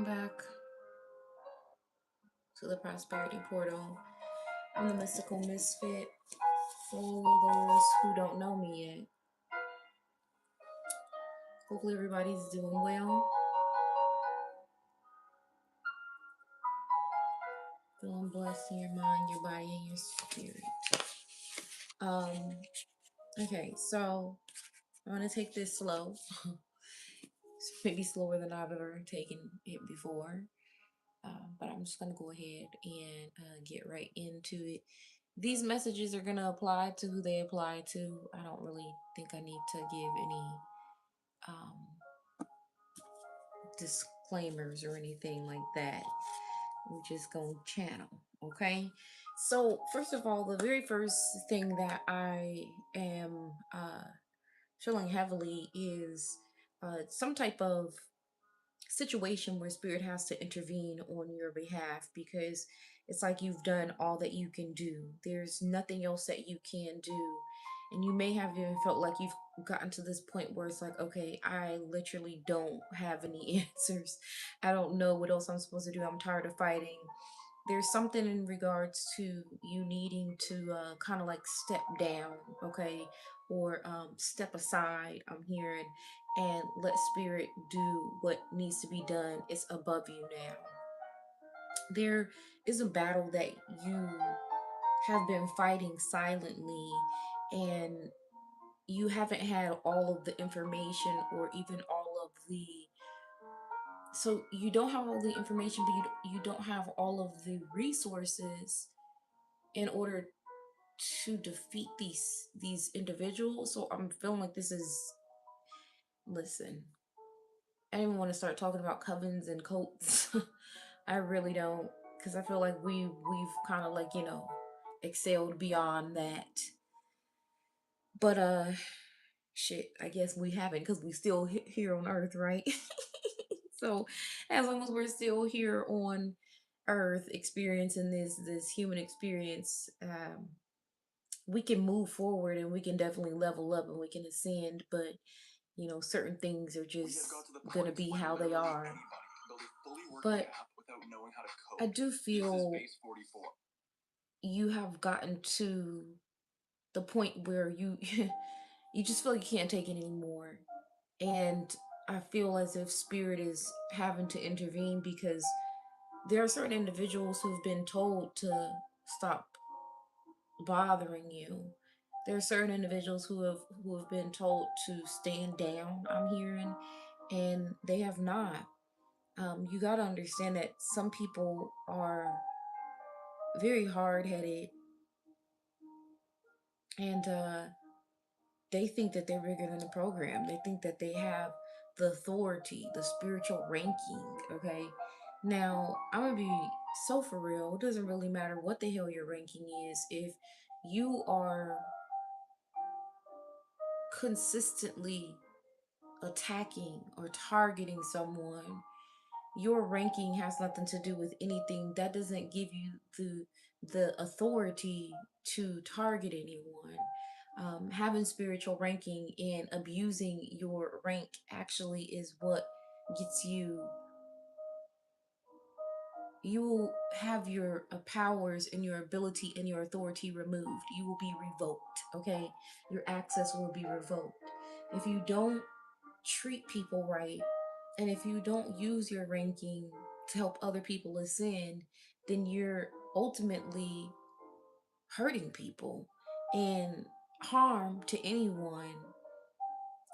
Welcome back to the Prosperity Portal. I'm the Mystical Misfit. For those who don't know me yet, hopefully everybody's doing well, feeling blessed in your mind, your body, and your spirit. Um, okay, so I'm gonna take this slow. Maybe slower than I've ever taken it before. But I'm just gonna go ahead and get right into it. These messages are gonna apply to who they apply to. I don't really think I need to give any um, disclaimers or anything like that. We're just gonna channel, okay? So first of all, the very first thing that I am feeling heavily is some type of situation where spirit has to intervene on your behalf, because it's like you've done all that you can do. There's nothing else that you can do. And you may have even felt like you've gotten to this point where it's like, okay, I literally don't have any answers. I don't know what else I'm supposed to do. I'm tired of fighting. There's something in regards to you needing to kind of like step down, okay, or step aside. I'm hearing, and let spirit do what needs to be done. It's above you now. There is a battle that you have been fighting silently, and you haven't had all of the information or even all of the, so you don't have all the information, but you don't have all of the resources in order to defeat these individuals. So I'm feeling like this is, listen, I don't even want to start talking about covens and cults. I really don't, because I feel like we've kind of like, excelled beyond that. But shit, I guess we haven't, because we still here on Earth, right? So as long as we're still here on Earth experiencing this human experience, we can move forward and we can definitely level up and we can ascend. But certain things are just gonna be how they are. But I do feel you have gotten to the point where you you just feel like you can't take it anymore. And I feel as if spirit is having to intervene, because there are certain individuals who've been told to stop bothering you. There are certain individuals who have been told to stand down, I'm hearing, and they have not. You got to understand that some people are very hard-headed, and they think that they're bigger than the program. They think that they have the authority, the spiritual ranking, okay? Now, I'm gonna be so for real. It doesn't really matter what the hell your ranking is. If you are consistently attacking or targeting someone, your ranking has nothing to do with anything. That doesn't give you the authority to target anyone. Having spiritual ranking and abusing your rank actually is what gets you. You will have your powers and your ability and your authority removed. You will be revoked, okay? Your access will be revoked. If you don't treat people right, and if you don't use your ranking to help other people ascend, then you're ultimately hurting people. And harm to anyone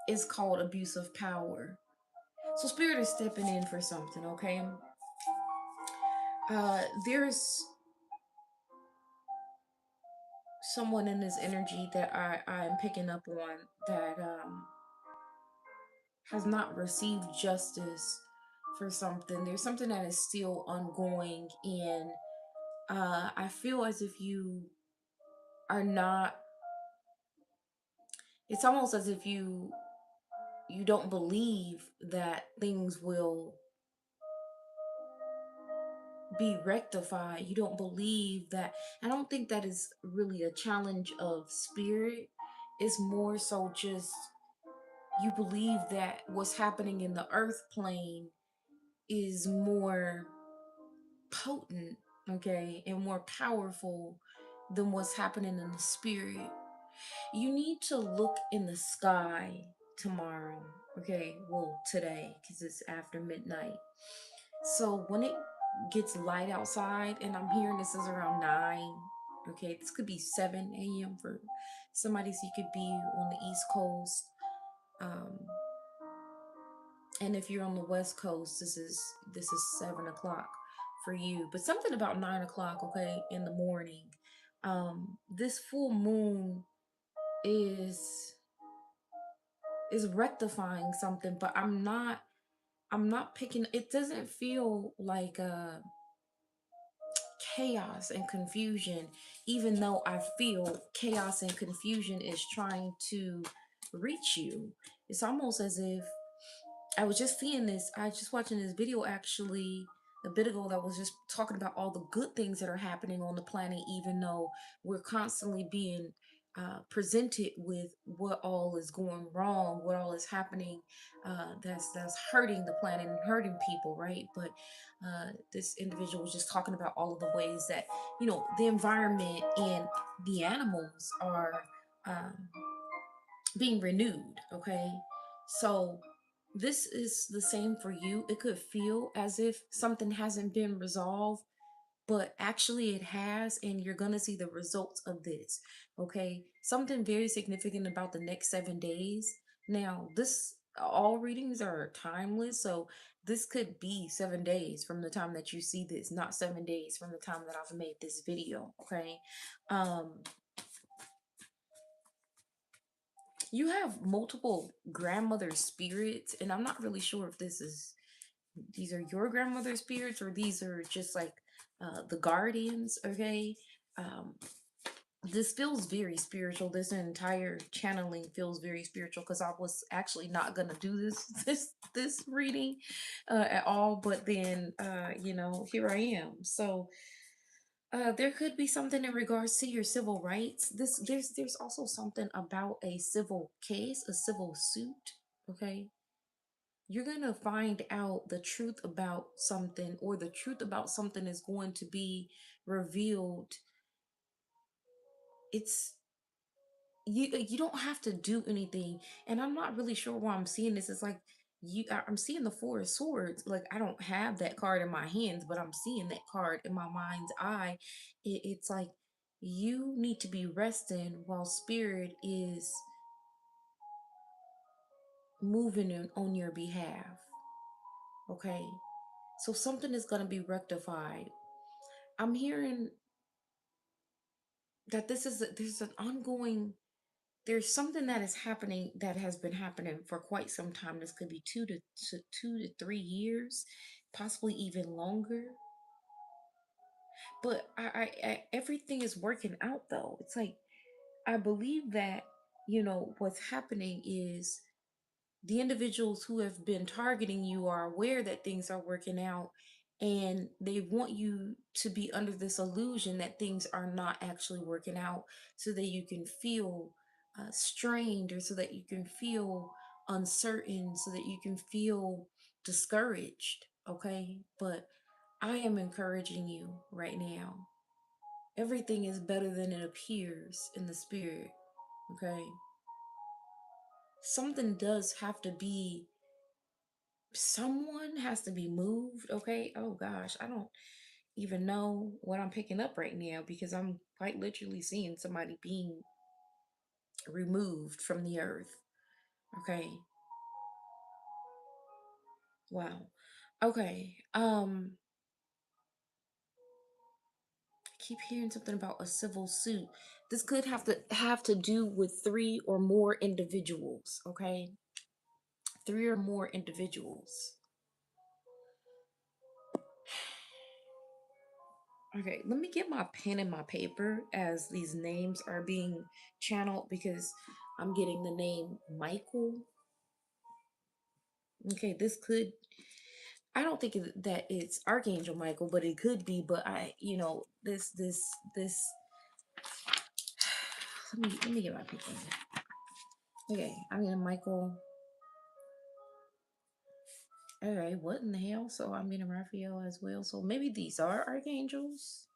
is called abuse of power. So spirit is stepping in for something, okay? There's someone in this energy that I'm picking up on that has not received justice for something. There's something that is still ongoing, and I feel as if you are not. It's almost as if you don't believe that things will be rectified. You don't believe that. I don't think that is really a challenge of spirit. It's more so just you believe that what's happening in the earth plane is more potent, okay, and more powerful than what's happening in the spirit. You need to look in the sky tomorrow, okay? Well, today, because it's after midnight. So when it gets light outside, and I'm hearing this is around 9, okay, this could be 7 a.m. for somebody, so you could be on the East Coast. Um, and if you're on the West Coast, this is 7 o'clock for you. But something about 9 o'clock, okay, in the morning. This full moon is is rectifying something, but I'm not picking. It doesn't feel like chaos and confusion, even though I feel chaos and confusion is trying to reach you. It's almost as if I was just seeing this. I was just watching this video actually a bit ago that was just talking about all the good things that are happening on the planet, even though we're constantly being presented with what all is going wrong, what all is happening that's hurting the planet and hurting people, right? But this individual was just talking about all of the ways that the environment and the animals are um, being renewed. Okay, so this is the same for you. It could feel as if something hasn't been resolved, but actually it has, and you're gonna see the results of this. Okay, something very significant about the next 7 days. Now, this all readings are timeless, so this could be 7 days from the time that you see this, not 7 days from the time that I've made this video. Okay, um you have multiple grandmother spirits, and I'm not really sure if these are your grandmother spirits or these are just like the guardians. Okay, um this feels very spiritual. This entire channeling feels very spiritual, because I was actually not gonna do this reading at all, but then here I am. So there could be something in regards to your civil rights. There's also something about a civil case, a civil suit. Okay, you're gonna find out the truth about something, or the truth about something is going to be revealed. It's you don't have to do anything, and I'm not really sure why I'm seeing this. It's like I'm seeing the Four of Swords. Like, I don't have that card in my hands, but I'm seeing that card in my mind's eye. It's like you need to be resting while spirit is moving on your behalf. Okay, so something is going to be rectified. I'm hearing that there's an ongoing, there's something that is happening, that has been happening for quite some time. This could be 2 to 3 years, possibly even longer. But everything is working out, though. It's like, I believe that what's happening is the individuals who have been targeting you are aware that things are working out, and they want you to be under this illusion that things are not actually working out, so that you can feel strained, or so that you can feel uncertain, so that you can feel discouraged. Okay, but I am encouraging you right now. Everything is better than it appears in the spirit. Okay, something does have to be, someone has to be moved. Okay, oh gosh, I don't even know what I'm picking up right now, because I'm quite literally seeing somebody being removed from the earth. Okay, wow. Okay, I keep hearing something about a civil suit. This could have to do with three or more individuals. Okay, three or more individuals. Okay, let me get my pen and my paper as these names are being channeled, because I'm getting the name Michael. Okay, this could, I don't think that it's Archangel Michael, but it could be. But this. Let me get my paper. Okay, I'm gonna Michael. All right, what in the hell? So I'm getting Raphael as well. So maybe these are archangels.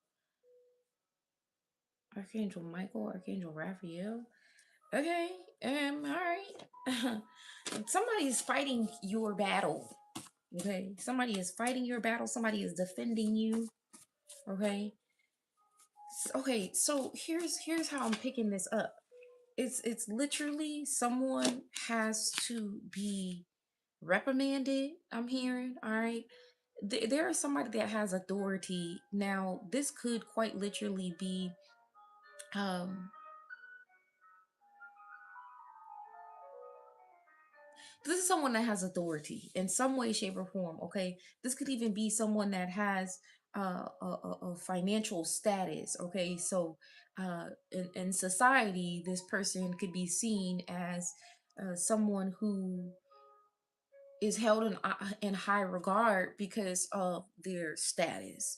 Archangel Michael, Archangel Raphael. Okay, all right. Somebody is fighting your battle. Okay, somebody is fighting your battle. Somebody is defending you. Okay, okay. So here's how I'm picking this up. It's literally someone has to be reprimanded. I'm hearing. All right. There is somebody that has authority. Now, this could quite literally be um this is someone that has authority in some way, shape, or form. Okay, this could even be someone that has a financial status. Okay, so in society, this person could be seen as someone who is held in high regard because of their status.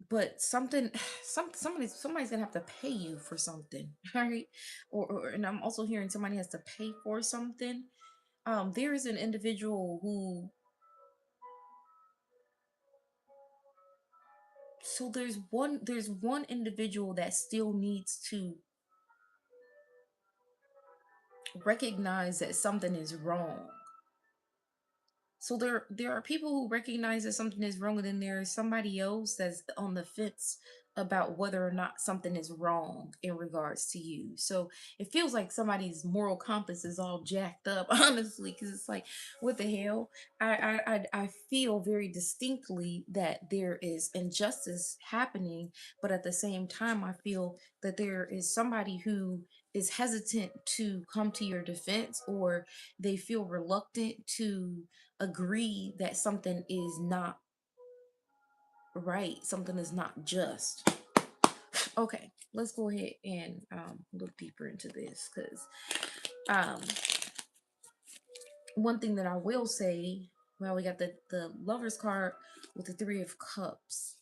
But something, somebody's gonna have to pay you for something, right? And I'm also hearing somebody has to pay for something. There is an individual who, so there's one individual that still needs to recognize that something is wrong. So there are people who recognize that something is wrong, and then there's somebody else that's on the fence about whether or not something is wrong in regards to you. So it feels like somebody's moral compass is all jacked up, honestly, because it's like, what the hell? I feel very distinctly that there is injustice happening, but at the same time, I feel that there is somebody who is hesitant to come to your defense, or they feel reluctant to agree that something is not right, something is not just. Okay, let's go ahead and look deeper into this, because um, one thing that I will say, well, we got the Lovers card with the Three of Cups.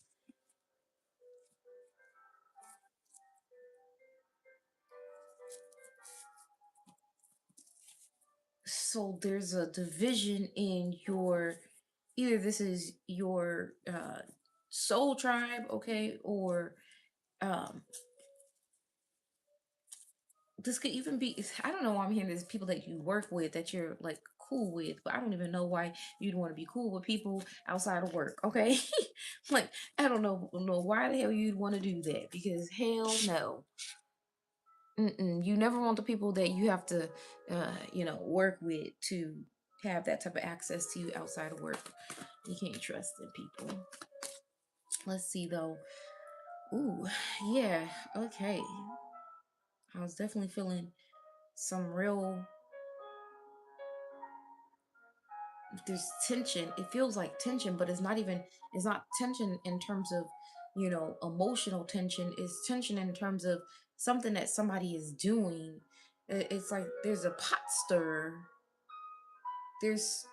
So there's a division in your, either this is your soul tribe, okay, or um this could even be, I don't know why I'm hearing there's people that you work with that you're like cool with, but I don't even know why you'd want to be cool with people outside of work, okay? Like, I don't know why the hell you'd want to do that, because hell no. Mm-mm. You never want the people that you have to work with to have that type of access to you outside of work. You can't trust in people. Let's see though. Ooh, yeah, okay. I was definitely feeling some real, there's tension. It feels like tension, but it's not tension in terms of, emotional tension. It's tension in terms of something that somebody is doing. It's like there's a pot stir. There's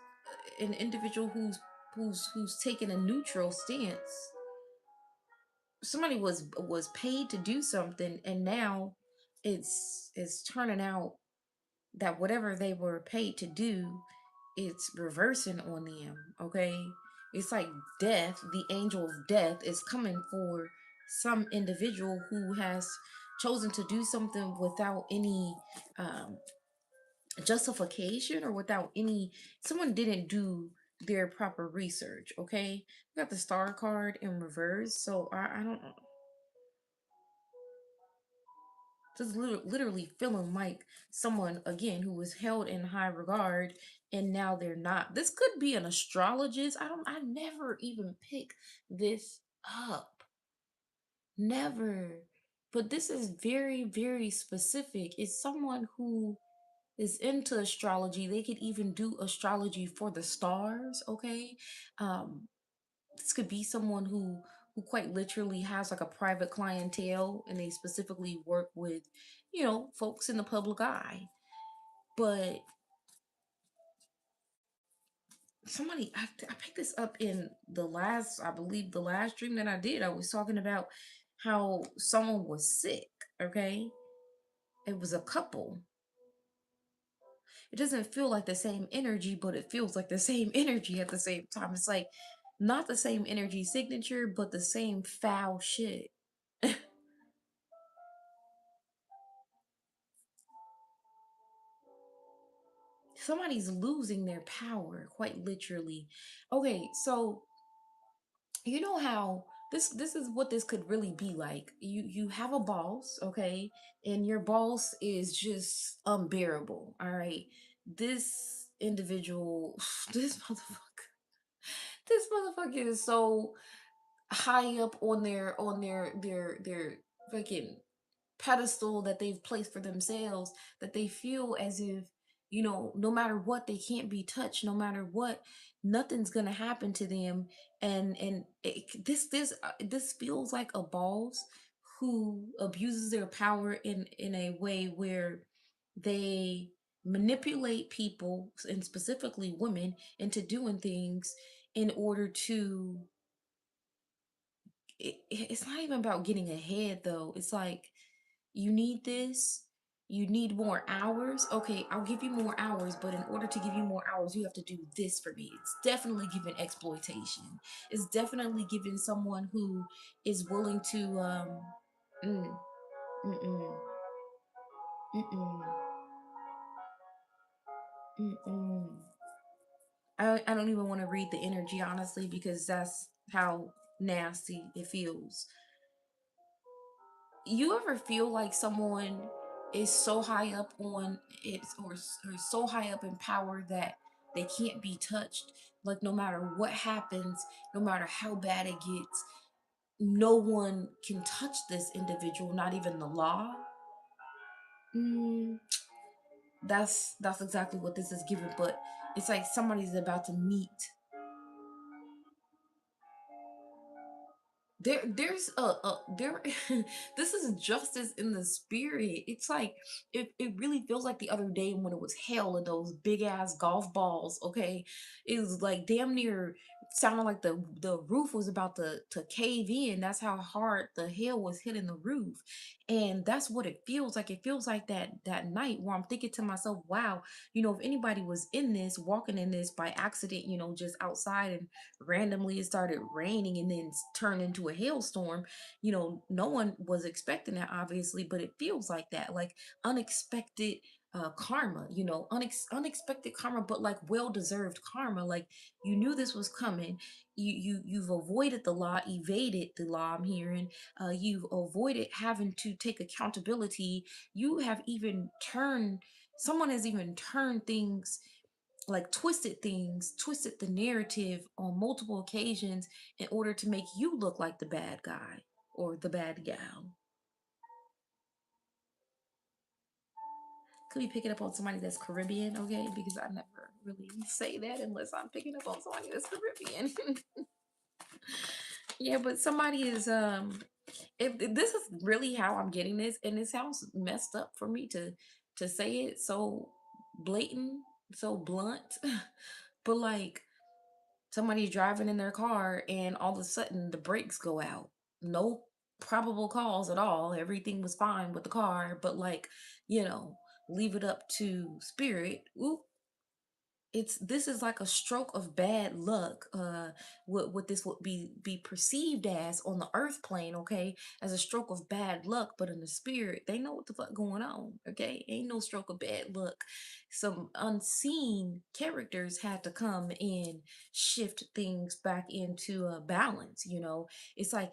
an individual who's taking a neutral stance. Somebody was paid to do something, and now it's turning out that whatever they were paid to do, it's reversing on them. Okay, it's like death, the angel of death is coming for some individual who has chosen to do something without any um justification, or without any, someone didn't do their proper research. Okay, we got the star card in reverse, so I don't, just literally feeling like someone again who was held in high regard, and now they're not. This could be an astrologist. I never even pick this up, never. But this is very, very specific. It's someone who is into astrology. They could even do astrology for the stars. Okay, um this could be someone who quite literally has like a private clientele, and they specifically work with, folks in the public eye. But I picked this up in the last, I believe the last dream that I did. I was talking about how someone was sick. Okay, it was a couple, it doesn't feel like the same energy, but it feels like the same energy at the same time. It's like not the same energy signature, but the same foul shit. Somebody's losing their power, quite literally. Okay, so you know how this is what this could really be like. You have a boss, okay, and your boss is just unbearable. All right, this individual, this motherfucker is so high up on their fucking pedestal that they've placed for themselves, that they feel as if, no matter what, they can't be touched. No matter what, nothing's gonna happen to them. This feels like a boss who abuses their power in a way where they manipulate people, and specifically women, into doing things in order to, it's not even about getting ahead though. It's like, you need this, you need more hours. Okay, I'll give you more hours, but in order to give you more hours, you have to do this for me. It's definitely giving exploitation. It's definitely giving someone who is willing to mm, mm-mm, mm-mm, mm-mm. I don't even want to read the energy, honestly, because that's how nasty it feels. You ever feel like someone is so high up on it, or so high up in power that they can't be touched? Like, no matter what happens, no matter how bad it gets, no one can touch this individual, not even the law. mm, that's exactly what this is giving. But it's like somebody's about to meet. There's there this is justice in the spirit. It's like, it really feels like the other day when it was hail in those big ass golf balls. Okay, it was like damn near sounded like the roof was about to cave in. That's how hard the hail was hitting the roof. And that's what it feels like. It feels like that night where I'm thinking to myself, wow, if anybody was in this, walking in this by accident, just outside, and randomly it started raining and then turned into a hailstorm. No one was expecting that, obviously, but it feels like that, like unexpected karma, unexpected karma, but like well deserved karma. Like, you knew this was coming. You've avoided the law, evaded the law, I'm hearing. You've avoided having to take accountability. You have even turned, someone has even turned things, like twisted the narrative on multiple occasions in order to make you look like the bad guy or the bad gal. Could be picking up on somebody that's Caribbean, okay? Because I never really say that unless I'm picking up on somebody that's Caribbean. Yeah, but somebody is if this is really how I'm getting this, and it sounds messed up for me to say it so blatant, so blunt, but like, somebody's driving in their car and all of a sudden the brakes go out. No probable cause at all. Everything was fine with the car, but like, you know, leave it up to spirit. Oop, this is like a stroke of bad luck. What this would be perceived as on the earth plane, okay, as a stroke of bad luck, but in the spirit they know what the fuck going on. Okay, ain't no stroke of bad luck. Some unseen characters had to come and shift things back into a balance. It's like,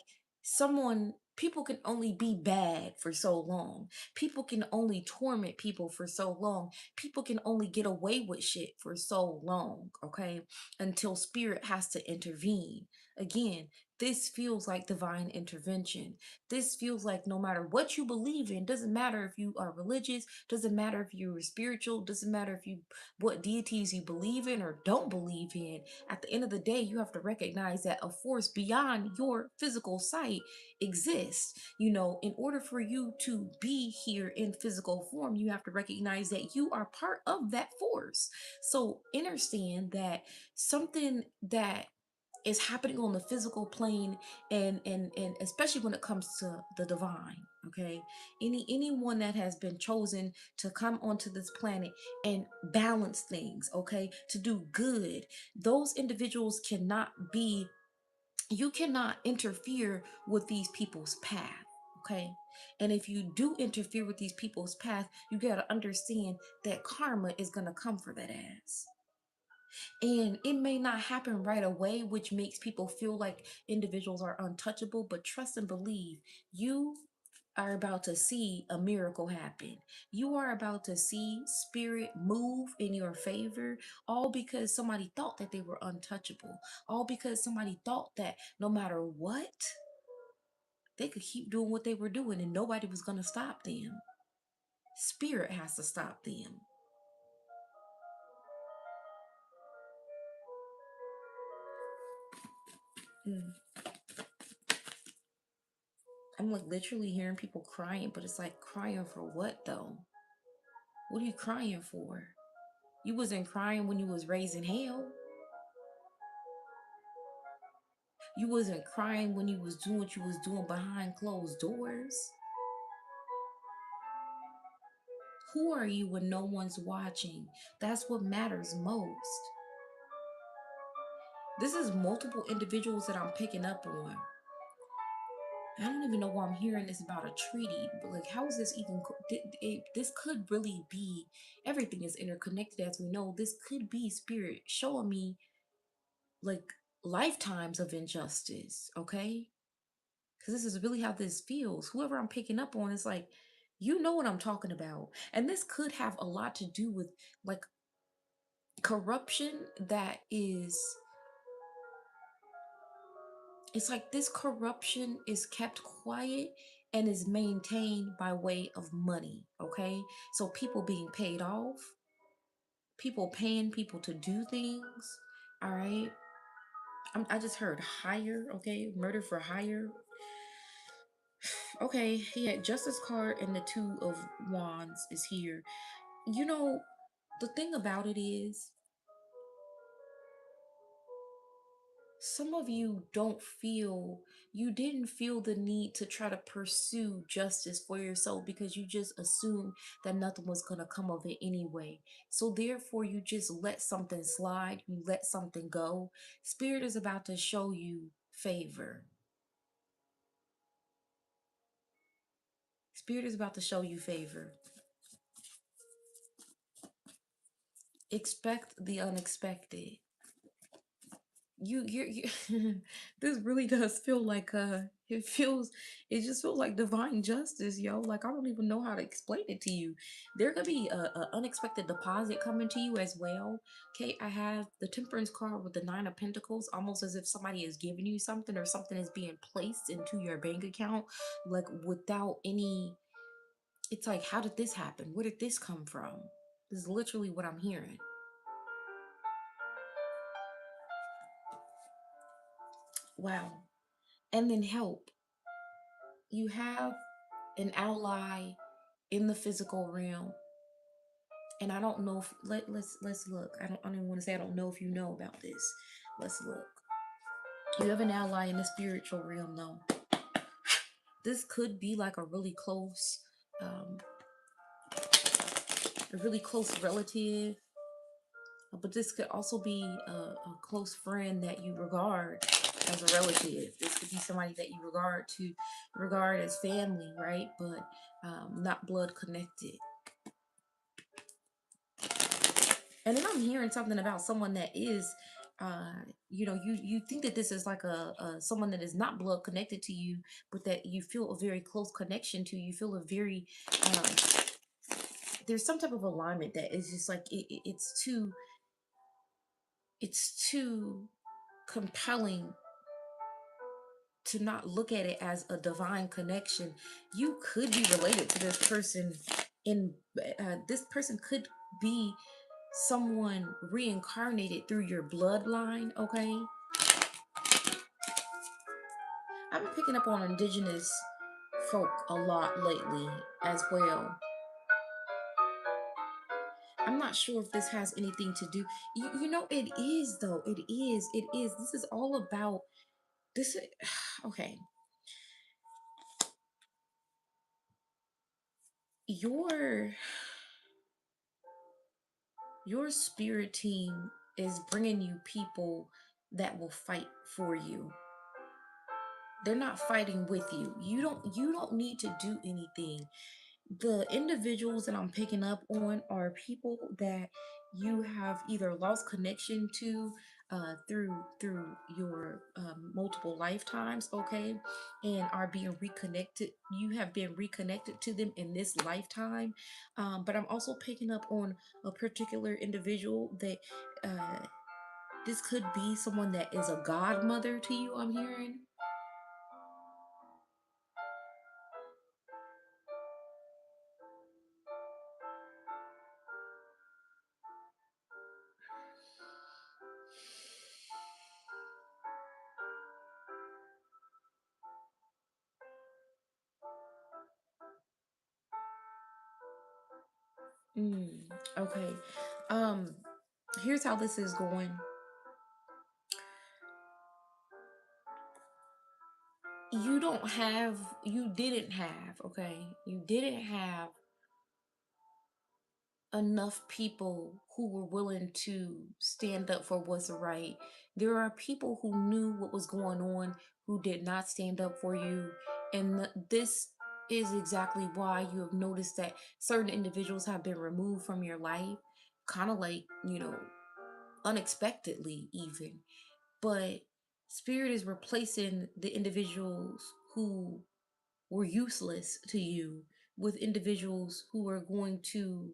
people can only be bad for so long. People can only torment people for so long. People can only get away with shit for so long, okay? Until spirit has to intervene. Again, this feels like divine intervention. This feels like no matter what you believe in, doesn't matter if you are religious, doesn't matter if you're spiritual, doesn't matter if you what deities you believe in or don't believe in. At the end of the day, you have to recognize that a force beyond your physical sight exists. In order for you to be here in physical form, you have to recognize that you are part of that force. So understand that something that is happening on the physical plane, and especially when it comes to the divine, Okay, anyone that has been chosen to come onto this planet and balance things, okay, to do good, those individuals cannot be, you cannot interfere with these people's path. Okay, and if you do interfere with these people's path, you got to understand that karma is going to come for that ass. And it may not happen right away, which makes people feel like individuals are untouchable, but trust and believe, you are about to see a miracle happen. You are about to see spirit move in your favor, all because somebody thought that they were untouchable, all because somebody thought that no matter what, they could keep doing what they were doing and nobody was going to stop them. Spirit has to stop them. Mm. I'm like literally hearing people crying, but it's like, crying for what though? What are you crying for? You wasn't crying when you was raising hell. You wasn't crying when you was doing what you was doing behind closed doors. Who are you when no one's watching? That's what matters most. This is multiple individuals that I'm picking up on. I don't even know why I'm hearing this about a treaty, but like, how is this even? This could really be, everything is interconnected as we know. This could be spirit showing me like lifetimes of injustice, okay? Because this is really how this feels. Whoever I'm picking up on is like, you know what I'm talking about. And this could have a lot to do with like corruption that is, it's like this corruption is kept quiet and is maintained by way of money, okay? So people being paid off, people paying people to do things, all right? I just heard hire, okay? Murder for hire. Okay, yeah, Justice card and the Two of Wands is here. You know, the thing about it is, some of you don't feel, you didn't feel the need to try to pursue justice for yourself because you just assumed that nothing was going to come of it anyway. So therefore you just let something slide, you let something go. Spirit is about to show you favor. Spirit is about to show you favor. Expect the unexpected. You this really does feel like it feels, it just feels like divine justice, yo. Like, I don't even know how to explain it to you. There could be a unexpected deposit coming to you as well. Okay, I have the Temperance card with the Nine of Pentacles, almost as if somebody is giving you something or something is being placed into your bank account, like without any, it's like, how did this happen? Where did this come from? This is literally what I'm hearing. Wow. And then help. You have an ally in the physical realm, and I don't know if, let's look. I don't even want to say I don't know if you know about this. Let's look. You have an ally in the spiritual realm though. This could be like um a really close relative, but this could also be a close friend that you regard as a relative. This could be somebody that you regard as family, right? But not blood connected. And then I'm hearing something about someone that is, you think that this is like a someone that is not blood connected to you, but that you feel a very close connection to. You feel a very, um, there's some type of alignment that is just like it's too compelling to not look at it as a divine connection. You could be related to this person in, this person could be someone reincarnated through your bloodline, okay? I've been picking up on indigenous folk a lot lately as well. I'm not sure if this has anything to do, you know, it is though. It is. This is all about this. Okay. your your spirit team is bringing you people that will fight for you. They're not fighting with you. You don't need to do anything. The individuals that I'm picking up on are people that you have either lost connection to through your multiple lifetimes, okay, and are being reconnected. You have been reconnected to them in this lifetime, but I'm also picking up on a particular individual that this could be someone that is a godmother to you. I'm hearing. Mm, okay. Um, Here's how this is going. You didn't have, okay? You didn't have enough people who were willing to stand up for what's right. There are people who knew what was going on who did not stand up for you. And this is exactly why you have noticed that certain individuals have been removed from your life, kind of like, unexpectedly, even. But spirit is replacing the individuals who were useless to you with individuals who are going to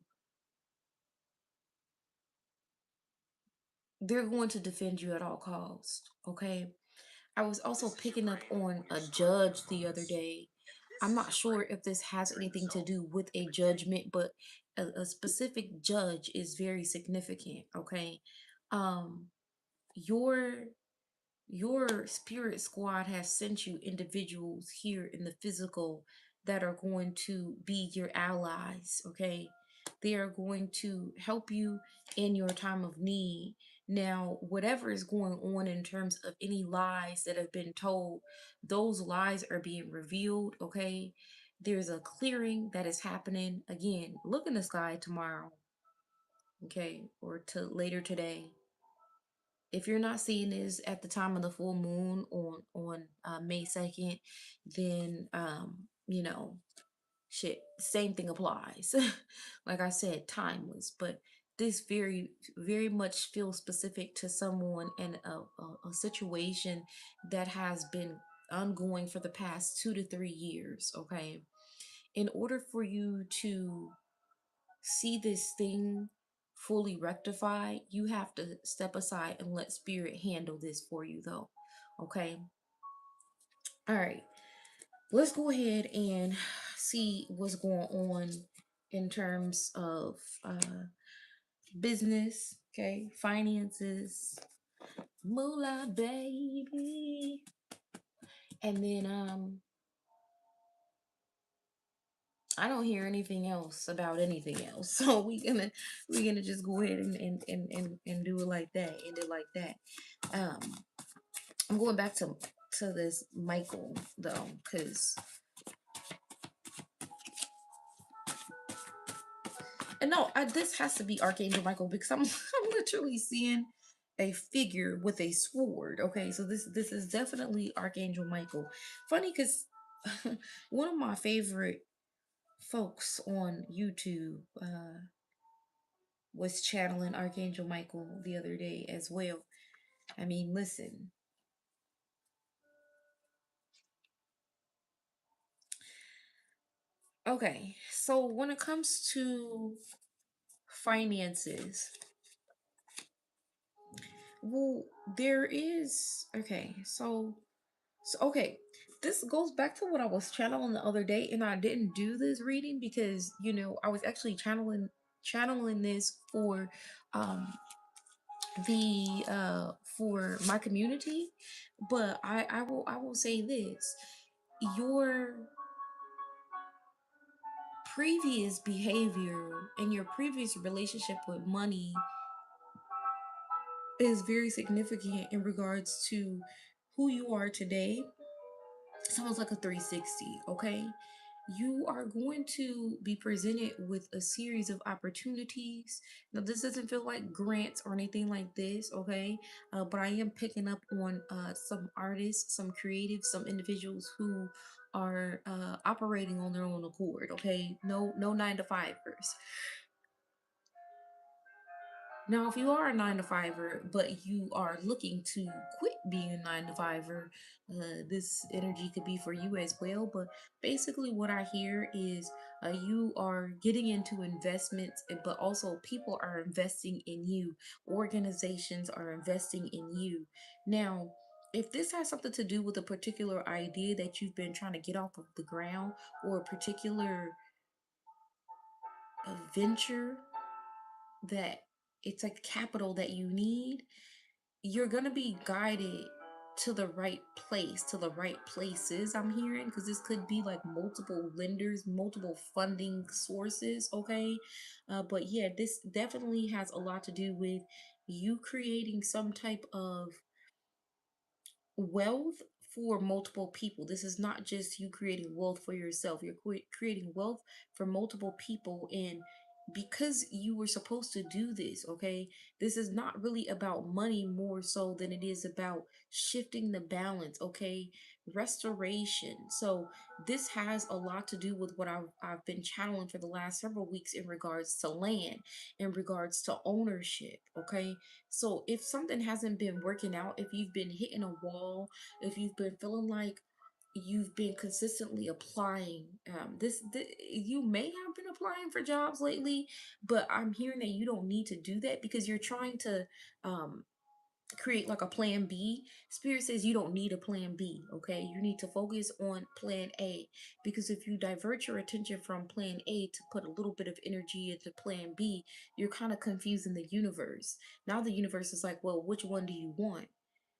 they're going to defend you at all costs. Okay. I was also picking up on a judge the other day. I'm not sure if this has anything to do with a judgment, but a specific judge is very significant. Okay. um your your spirit squad has sent you individuals here in the physical that are going to be your allies, okay? They are going to help you in your time of need. Now, whatever is going on in terms of any lies that have been told, those lies are being revealed, okay? There's a clearing that is happening. Again, look in the sky tomorrow, okay? Or to later today. If you're not seeing this at the time of the full moon on May 2nd, then shit, same thing applies. Like I said, timeless, but this very much feels specific to someone and a situation that has been ongoing for the past 2 to 3 years. Okay, in order for you to see this thing fully rectified, you have to step aside and let spirit handle this for you, though. Okay. All right. Let's go ahead and see what's going on in terms of business. Okay. Finances. Moolah, baby. And then, I don't hear anything else about anything else. So we're gonna just go ahead and do it like that, end it like that. Um, I'm going back to this Michael though, because and no, this has to be Archangel Michael because I'm I'm literally seeing a figure with a sword. Okay, so this is definitely Archangel Michael. Funny because one of my favorite folks on YouTube was channeling Archangel Michael the other day as well. I mean, listen. Okay, so when it comes to finances, well, there is okay. So okay, this goes back to what I was channeling the other day, and I didn't do this reading because I was actually channeling this um for my community, but I will say this: your previous behavior and your previous relationship with money is very significant in regards to who you are today. Sounds like a 360, okay? you are going to be presented with a series of opportunities. Now, this doesn't feel like grants or anything like this, okay? But I am picking up on some artists, some creatives, some individuals who are operating on their own accord, okay? No, no nine to fivers. Now, if you are a nine to fiver, but you are looking to quit being a nine to fiver, this energy could be for you as well. But basically, what I hear is you are getting into investments, but also people are investing in you, organizations are investing in you. Now, if this has something to do with a particular idea that you've been trying to get off of the ground, or a particular venture that it's like capital that you need, you're gonna be guided to the right place, to the right places. I'm hearing, because this could be like multiple lenders, multiple funding sources, okay? But yeah, this definitely has a lot to do with you creating some type of wealth for multiple people. This is not just you creating wealth for yourself. You're creating wealth for multiple people. And because you were supposed to do this, okay, this is not really about money more so than it is about shifting the balance, okay? Restoration. So this has a lot to do with what I've been channeling for the last several weeks in regards to land, in regards to ownership, okay? So if something hasn't been working out, if you've been hitting a wall, if you've been feeling like you've been consistently applying, you may have been applying for jobs lately, but I'm hearing that you don't need to do that because you're trying to um create like a plan B. Spirit says you don't need a plan B, okay? You need to focus on plan A, because if you divert your attention from plan A to put a little bit of energy into plan B, you're kind of confusing the universe. Now the universe is like, well, which one do you want?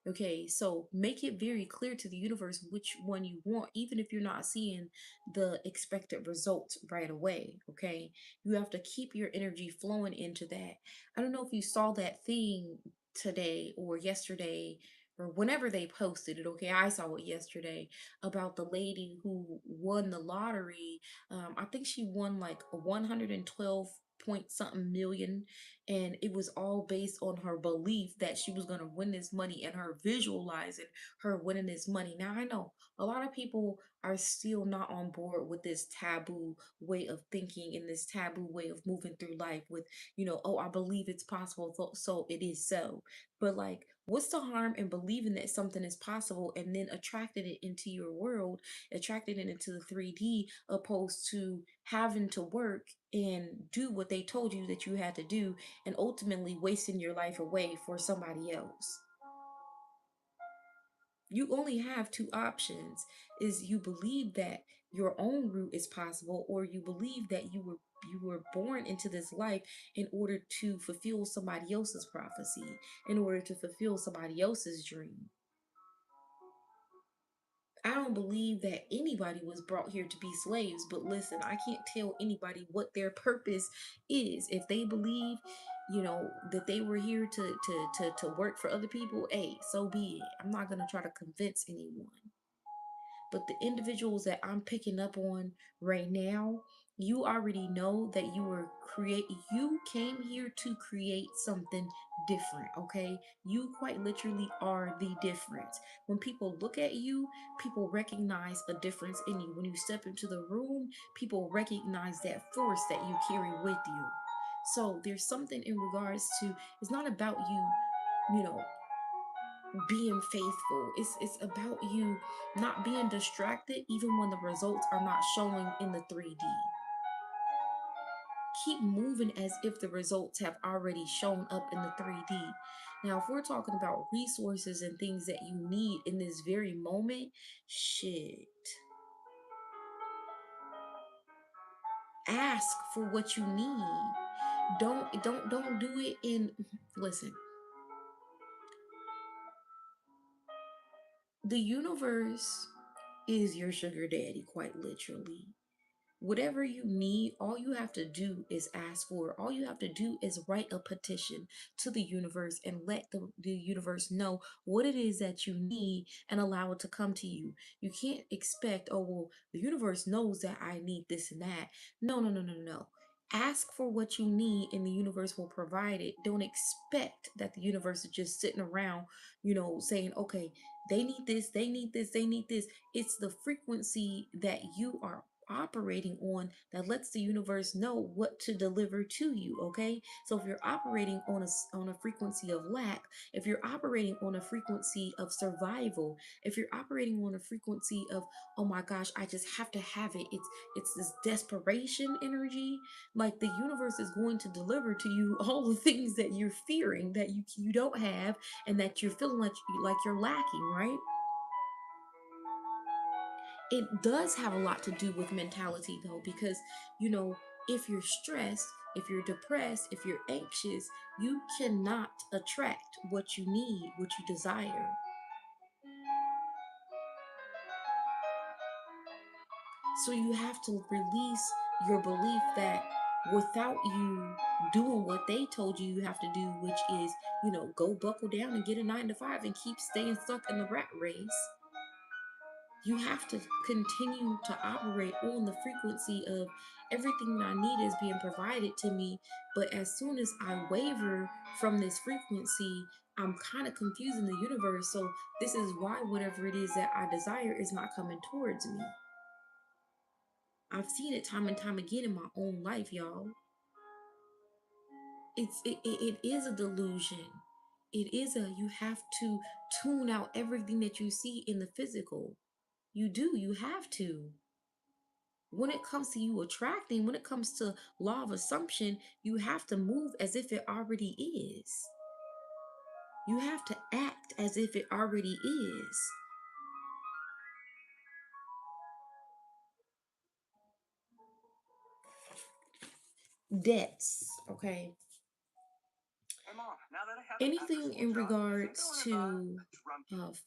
Okay, so make it very clear to the universe which one you want, even if you're not seeing the expected results right away. Okay, you have to keep your energy flowing into that. I don't know if you saw that thing today or yesterday or whenever they posted it. Okay, I saw it yesterday about the lady who won the lottery. I think she won like 112 point something million, and it was all based on her belief that she was going to win this money and her visualizing her winning this money. Now I know a lot of people are still not on board with this taboo way of thinking and this taboo way of moving through life with, oh, I believe it's possible, so it is so. But like, what's the harm in believing that something is possible and then attracting it into your world, attracting it into the 3D, opposed to having to work and do what they told you that you had to do, and ultimately wasting your life away for somebody else? You only have two options: is you believe that your own route is possible, or you believe that you were born into this life in order to fulfill somebody else's prophecy, in order to fulfill somebody else's dream. I don't believe that anybody was brought here to be slaves, but listen, I can't tell anybody what their purpose is. If they believe, that they were here to work for other people, hey, so be it. I'm not gonna try to convince anyone. But the individuals that I'm picking up on right now, you already know that you came here to create something different, okay? You quite literally are the difference. When people look at you, people recognize a difference in you. When you step into the room, people recognize that force that you carry with you. So there's something in regards to, it's not about you, you know, being faithful. It's about you not being distracted even when the results are not showing in the 3D. Keep moving as if the results have already shown up in the 3D. Now, if we're talking about resources and things that you need in this very moment, shit. Ask for what you need. Don't do it in listen. The universe is your sugar daddy, quite literally. whatever you need, all you have to do is ask for it. All you have to do is write a petition to the universe and let the universe know what it is that you need and allow it to come to you. You can't expect, oh, well, the universe knows that I need this and that. No, no, no, no, no. Ask for what you need and the universe will provide it. Don't expect that the universe is just sitting around, saying, okay, they need this, they need this, they need this. It's the frequency that you are operating on that lets the universe know what to deliver to you. Okay, so if you're operating on a frequency of lack, if you're operating on a frequency of survival, if you're operating on a frequency of, oh my gosh, I just have to have it, it's this desperation energy, like the universe is going to deliver to you all the things that you're fearing that you don't have and that you're feeling like you're lacking, right? It does have a lot to do with mentality though, because if you're stressed, if you're depressed, if you're anxious, you cannot attract what you need, what you desire. So you have to release your belief that without you doing what they told you have to do, which is, go buckle down and get a 9 to 5 and keep staying stuck in the rat race. You have to continue to operate on the frequency of everything that I need is being provided to me. But as soon as I waver from this frequency, I'm kind of confusing the universe. So this is why whatever it is that I desire is not coming towards me. I've seen it time and time again in my own life, y'all. It is a delusion. You have to tune out everything that you see in the physical. You have to. When it comes to you attracting, when it comes to law of assumption, you have to move as if it already is. You have to act as if it already is. Debts, okay? Anything in regards to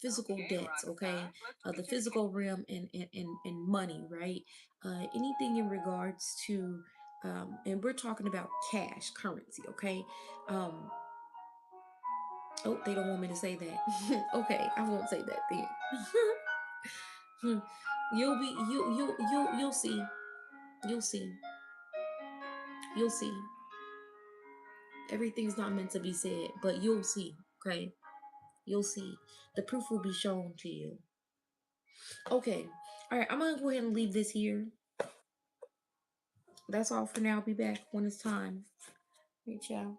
physical debts, okay? The physical realm and money, right? Anything in regards to, and we're talking about cash, currency, okay? Oh, they don't want me to say that. Okay, I won't say that then. You'll see. You'll see. You'll see. Everything's not meant to be said, but you'll see, okay? You'll see. The proof will be shown to you. Okay. All right, I'm gonna go ahead and leave this here. That's all for now. I'll be back when it's time. Reach out.